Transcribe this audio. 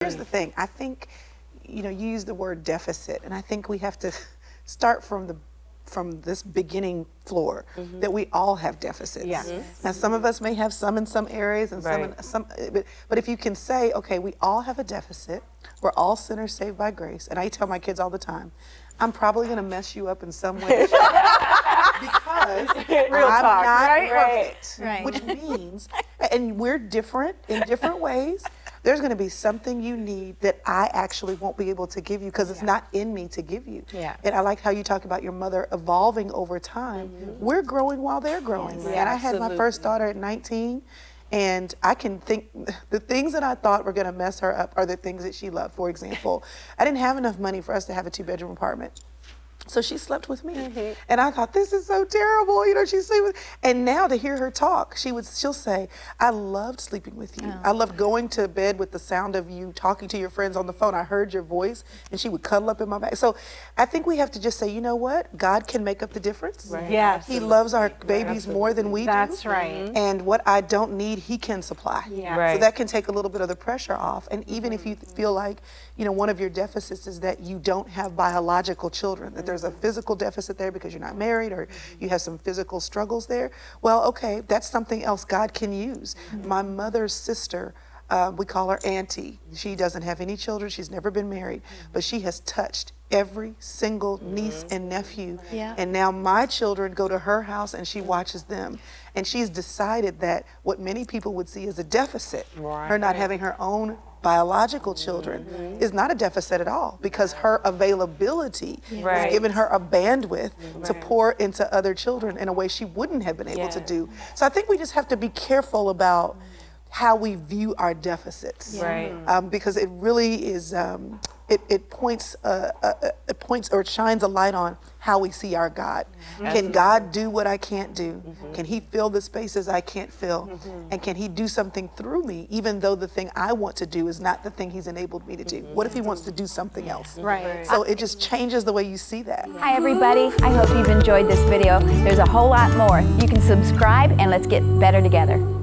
Here's the thing. I think, you use the word deficit, and I think we have to start from this beginning floor that we all have deficits. Now, some of us may have some in some areas, and but if you can say, okay, we all have a deficit. We're all sinners saved by grace, and I tell my kids all the time, I'm probably going to mess you up in some way. Because I'm not perfect, which means, and we're different in different ways. There's going to be something you need that I actually won't be able to give you because it's not in me to give you. And I like how you talk about your mother evolving over time. We're growing while they're growing. And I had my first daughter at 19. And I can think the things that I thought were going to mess her up are the things that she loved. For example, I didn't have enough money for us to have a 2-bedroom apartment. So she slept with me. And I thought, this is so terrible. She's sleeping with, and now to hear her talk, she'll say, I loved sleeping with you. I loved going to bed with the sound of you talking to your friends on the phone. I heard your voice, and she would cuddle up in my back. So I think we have to just say, you know what? God can make up the difference. Yes. He loves our babies more than we do. That's right. And what I don't need, he can supply. So that can take a little bit of the pressure off. And even if you feel like, one of your deficits is that you don't have biological children, that there's a physical deficit there because you're not married or you have some physical struggles there, well, okay, that's something else God can use. My mother's sister, we call her Auntie. She doesn't have any children. She's never been married, but she has touched every single niece and nephew. And now my children go to her house and she watches them. And she's decided that what many people would see as a deficit, her not having her own biological children, is not a deficit at all, because her availability has given her a bandwidth to pour into other children in a way she wouldn't have been able to do. So I think we just have to be careful about how we view our deficits, because it really is, it points or shines a light on how we see our God. Can God do what I can't do? Can he fill the spaces I can't fill? And can he do something through me, even though the thing I want to do is not the thing he's enabled me to do? What if he wants to do something else? So it just changes the way you see that. Hi everybody, I hope you've enjoyed this video. There's a whole lot more. You can subscribe and let's get better together.